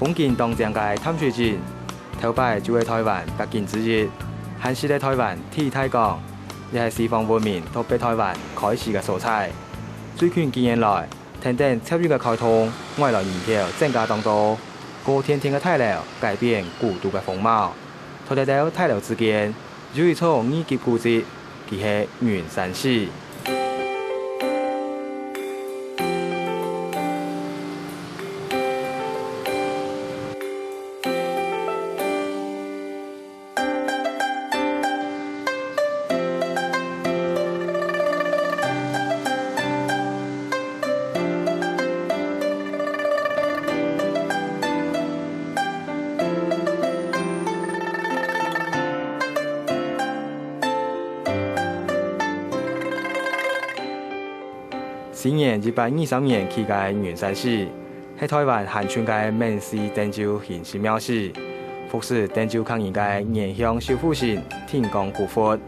恭敬东江嘅淡水節，頭擺就係台灣國慶之日，韓式嘅台灣鐵太港，亦係西方文明到北台灣開始嘅素材。最近幾年來，等等超越嘅開通，外來人口增加當多，高天天嘅大樓改變古都嘅風貌，土地到大樓之間有一處二級古蹟，佢係圓山寺。今年123年起嘅圓山寺，係台灣漢傳嘅闽式鄭州形式廟寺，復是鄭州抗日嘅沿鄉修復性天光古佛。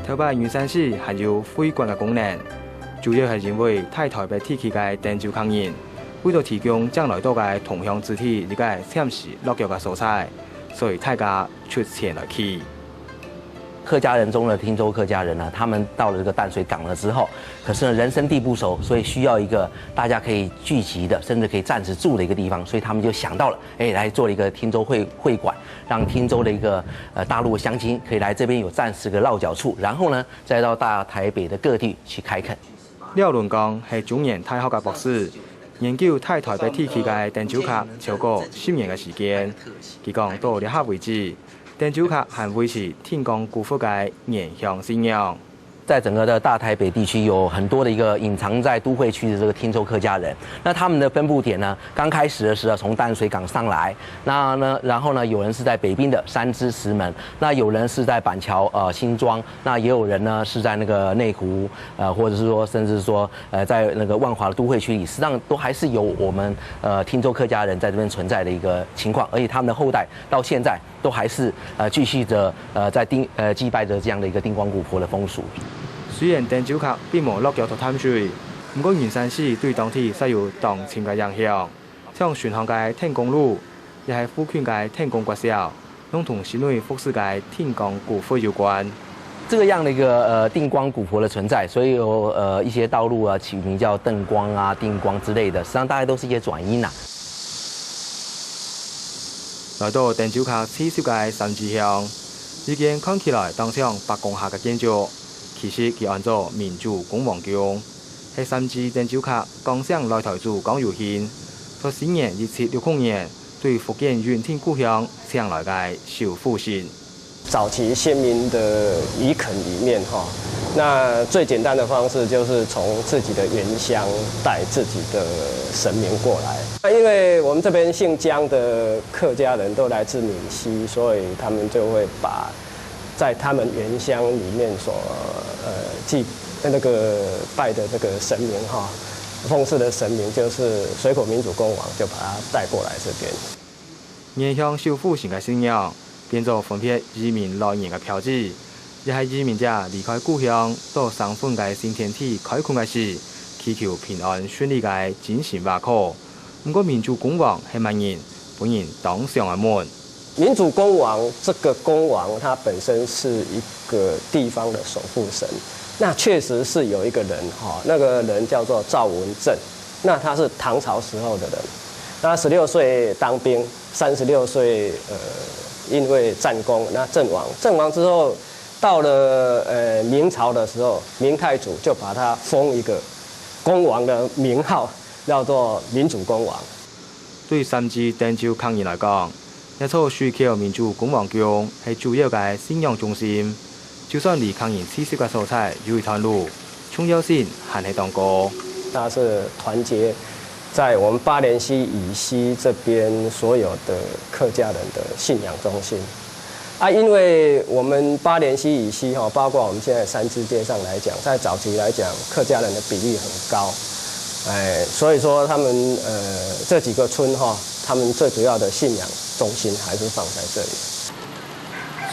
頭擺圓山寺含有會館嘅功能，主要係因為太台北地區嘅鄭州抗日，為咗提供將來到嘅同鄉之體理解暫時落腳嘅素材，所以大家出錢來起。客家人中的汀州客家人呢，他们到了这个淡水港了之后，可是呢人生地不熟，所以需要一个大家可以聚集的，甚至可以暂时住的一个地方，所以他们就想到了，来做了一个汀州会馆，让汀州的一个大陆乡亲可以来这边有暂时的落脚处，然后呢再到大台北的各地去开垦。廖倫剛係中原大學嘅博士，研究太台北地區嘅鄭州客超過10年嘅時間。佢講到呢刻為止，鄭州客還維持天光古佛嘅原鄉信仰。在整个的大台北地区有很多的一个隐藏在都会区的这个汀州客家人，那他们的分布点呢，刚开始的时候从淡水港上来，然后呢，有人是在北滨的三芝石门，那有人是在板桥新庄，那也有人呢是在那个内湖或者是说甚至说在那个万华的都会区里，实际上都还是有我们汀州客家人在这边存在的一个情况，而且他们的后代到现在都还是继续着在祭拜着这样的一个丁光古佛的风俗。雖然鄭州客並無落腳到淡水，不過圓山寺對當地實有當前嘅影響。像船行嘅天公路，亦係富權嘅天公國小，都同新內復式嘅天光古佛有關。这个样的一个定光古佛的存在，所以有一些道路啊起名叫邓光啊、定光之類的，實際上大概都是一些轉音啊。來到鄭州客刺繡嘅三支鄉，已經看起來當像白宮下嘅建築。其實佢按照民主公王宮，係甚至鄭州客剛上來台做港遊獻，到新年1760年對福建原天故鄉將來嘅修復性。早期先民的遺墾裡面那最簡單的方式就是從自己的原鄉帶自己的神明過來。因為我們這邊姓江的客家人都來自閩西，所以他們就會把在他們原鄉裡面所那個拜的那個神明奉祀的神明就是水口民主公王，就把它帶過來這邊。原鄉修復性嘅信仰變做分別移民來源嘅標誌，亦係移民者離開故鄉到生活嘅新天地開墾嘅時，祈求平安順利嘅進行挖考。不過民主公王係萬人本人當上嘅門。民主公王這個公王，他本身是一個地方的守護神。那確實是有一個人那個人叫做趙文正，那他是唐朝時候的人。那16歲當兵，36歲因為戰功，那陣亡之後，到了明朝的時候，明太祖就把他封一個公王的名號，叫做民主公王。對甚至鄭州抗日來講，一處水橋民主公王宮係主要嘅信仰中心，就算離抗日刺繡嘅素材有一段路，重要性還係當高。它是團結在我們八連溪以西這邊所有的客家人的信仰中心。因為我們八連溪以西包括我們現在三支街上來講，在早期來講，客家人的比例很高。所以說他們這幾個村他們最主要的信仰中心還是放在這裡。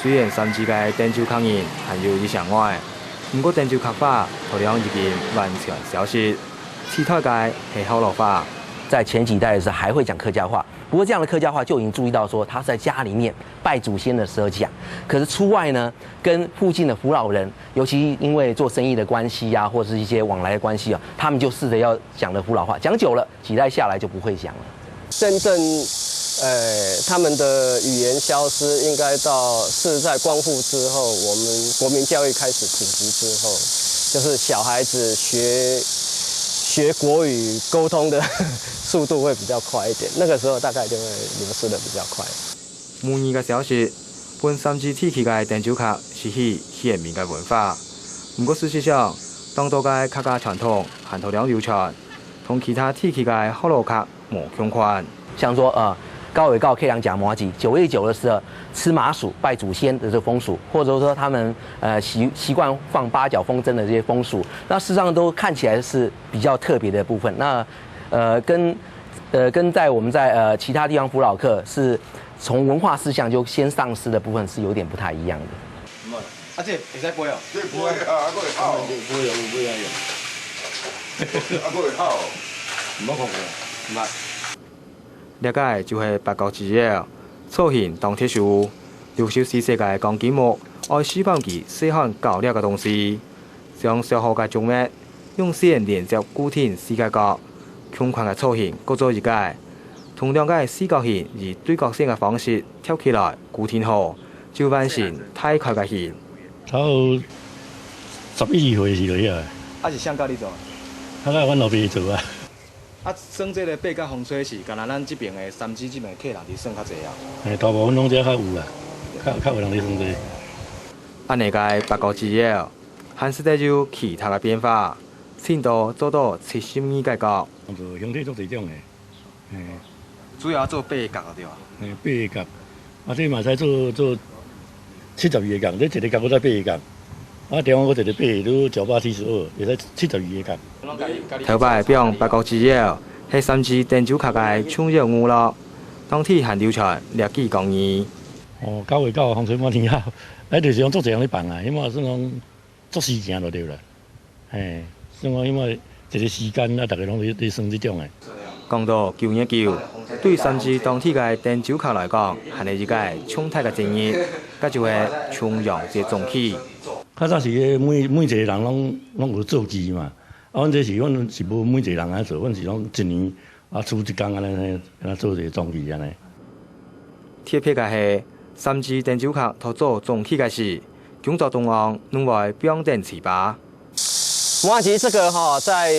雖然甚至嘅鄭州抗日還有意想外，不過鄭州客話同樣已經完全消失，其他嘅係後來話。在前幾代的時候還會講客家話，不过这样的客家话就已经注意到说，他在家里面拜祖先的时候讲，可是出外呢，跟附近的扶老人，尤其因为做生意的关系啊，或者是一些往来的关系啊，他们就试着要讲的扶老话，讲久了，几代下来就不会讲了。真正他们的语言消失，应该是在光复之后，我们国民教育开始普及之后，就是小孩子学国语沟通的速度会比较快一点，那个时候大概就会流失的比较快。母语嘅消息，本3支铁器嘅滇州客是起显明嘅文化，不過事實上，當地嘅客家傳統含土量流傳，同其他鐵器嘅河洛客無相關。像说高尾告 K 良讲麻吉，9月9的时候吃麻薯拜祖先的这个风俗，或者说他们习惯放八角风筝的这些风俗，那事实上都看起来是比较特别的部分。那跟在我们在其他地方扶老客是从文化思想就先丧失的部分是有点不太一样的。啊，这会使背哦？这背啊，还会考。背用背啊用。还会考。唔好看过，唔捌。了解就是八角之夜，造型当特殊，優秀是世界鋼筋木，愛希望其細漢搞了嘅東西，將小學嘅種物用線連接固定視覺角，強寬嘅造型各做一解，同樣嘅視覺線以對角線嘅方式跳起來固定好，就完成太開嘅線。差11、2歲時嚟啊！啊是誰教你做？啊，阮老爸做啊。啊，算这个八角风吹是，敢若咱这边的3支这边客人伫算较济啊。大部分拢遮较有啦，较有人伫算这。按下个八角之夜，汉时代就其他的变化，程度做到70改革。做兄弟做这种的，主要做八角对吧？八角，啊，这嘛使做72个角，你一个角搁再8个角。啊，地方我一个8都972，会使72个角。头摆比方八角之夜，係3支滇州客家唱熱舞樂，當天還流傳歷幾公義。9月9號風吹滿天下，就是講做這樣咧辦啊，因為算講做時間就對啦。算講因為一個時間啊，大家攏咧算這種嘅。講到9月9，對3支當天嘅滇州客來講，係一個重大嘅節日，佮就係重陽節總起。較早是每一個人攏有做機嘛。啊，阮是無每一個人安做，阮是講一年出一工安做一個總期安尼。特別嘅係3支滇州客合做總起嘅事，工作同樣另外表現詞吧。麻吉这个在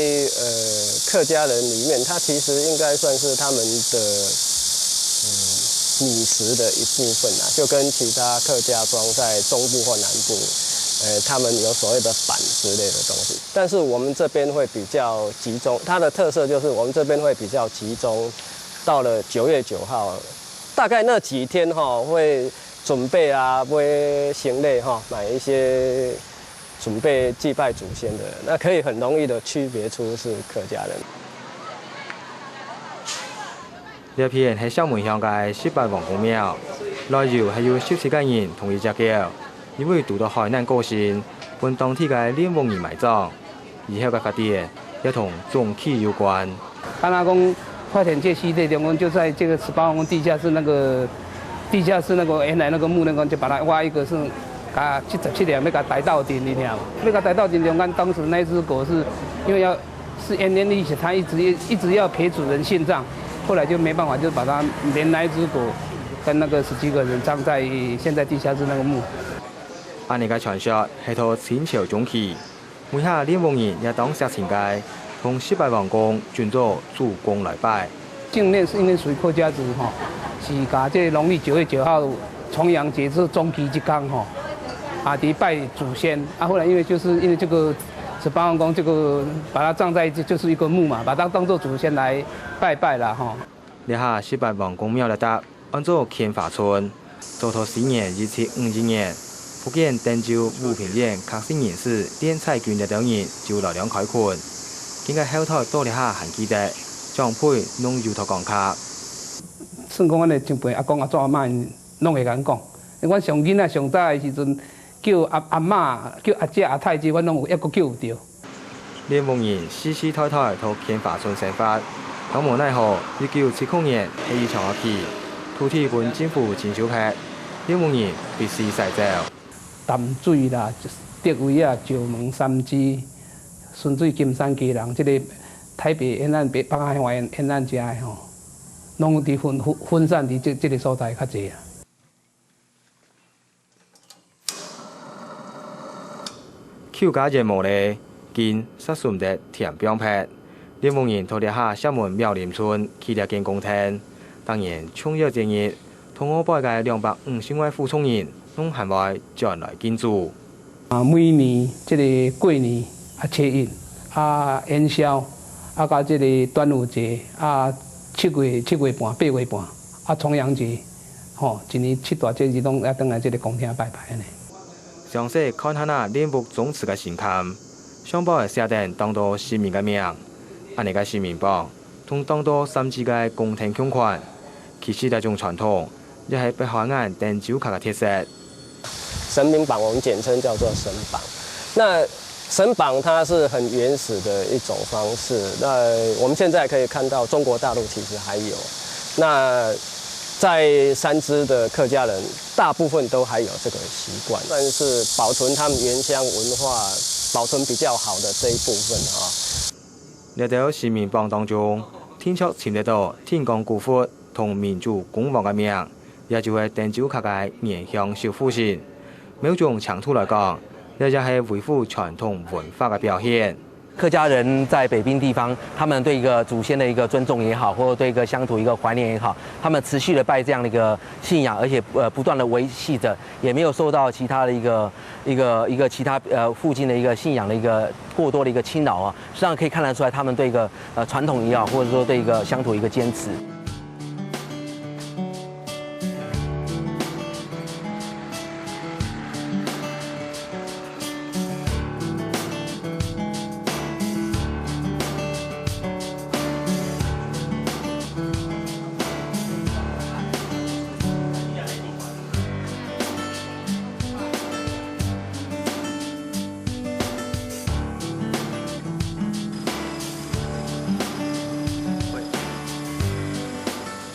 客家人里面，它其实应该算是他们的米食的一部分啦，就跟其他客家庄在中部或南部。他们有所谓的板之类的东西，但是我们这边会比较集中，它的特色就是我们这边会比较集中。到了9月9号，大概那几天会准备买行类买一些准备祭拜祖先的，那可以很容易的区别出是客家人。呢片係小門鄉嘅18王公廟，內遊係有17個人同意隻橋。因為遇到海難過身，本當地嘅練王人埋葬，以後嘅發電也同總起有關。看阿公花田界系列中，我们就在这个18王宫地下室那个原来那个墓那个，就把它挖一个是，把77两要给它抬到顶里面，要给它抬到顶中间。当时那只狗是因为是奄奄一息，它一直要陪主人献葬，后来就没办法，就把它连那一只狗跟那个10几个人葬在现在地下室那个墓。按呢個傳說係到清朝中期，每下練王人也當石前街，同18王公轉做主公來拜。正面是因為屬於客家族是甲這農曆9月9號重陽節是中期一天伫拜祖先。後來因為這個18王公這個把它葬在就是一個墓嘛，把它當作祖先來拜拜啦呢下18王公廟嚟得按照乾化村，到4年1752年。福建滇州武平縣客姓人士練彩券嘅等人就流量開墾，經過後台多了下閒記得，將配弄搖頭講卡。算講阮的前輩阿公阿祖阿媽攏會甲講，阮上囡仔上早嘅時陣叫阿媽、叫阿姐、阿太姐，阮攏有一個叫有着。練王人世世代代到乾化村生活，但无奈何，1979年迄一场下起，土地本政府征收拍，6万人必须驶走。淡水啦、德威啊、石门、三芝、顺水、金山、基隆，这个台北沿岸、北海岸沿岸遮的吼，拢伫分散伫这个所在较济啊。邱家热幕咧，今杀顺得田标拍，6万人拖入下厦门苗林村起了间公厅，当然冲热正热，同我拜嘅250位副冲人，拢限外转来进驻。每年这个过年啊、初一啊、元宵啊、甲这个端午节啊、7月半、8月半啊、重阳节，吼，一年7大节日拢要倒来这个公厅拜拜呢。详细看下那脸部总词嘅神龛，上报会写定当地市民嘅名，安尼个市民榜同当地3支嘅公厅共款，其实呢种传统也系北海岸汀州卡嘅特色。神明榜我们简称叫做神榜。那神榜它是很原始的一种方式。那我们现在可以看到中国大陆其实还有。那在三芝的客家人大部分都还有这个习惯，算是保存他们原乡文化保存比较好的这一部分啊。呢条市民榜当中，天朝签得到天光古佛同民主公王嘅名，也就係汀州客嘅原鄉小夫線。某種程度來講，呢就係維護傳統文化嘅表現。客家人在北滨地方，他们对一个祖先的一个尊重也好，或者对一个乡土一个怀念也好，他们持续的拜这样的一个信仰，而且不断的维系着，也没有受到其他的一个其他附近的一个信仰的一个过多的一个侵扰啊。实际上可以看得出来，他们对一个传统也好，或者说对一个乡土一个坚持。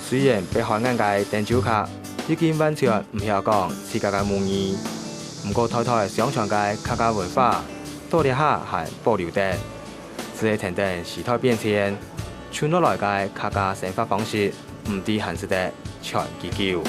雖然北海岸嘅汀州客已經完全唔曉講自家嘅母語，不過台台相傳嘅客家文化到底下係保留得，只係停定時代變遷，傳落來嘅客家生活方式唔啲限制得全結構。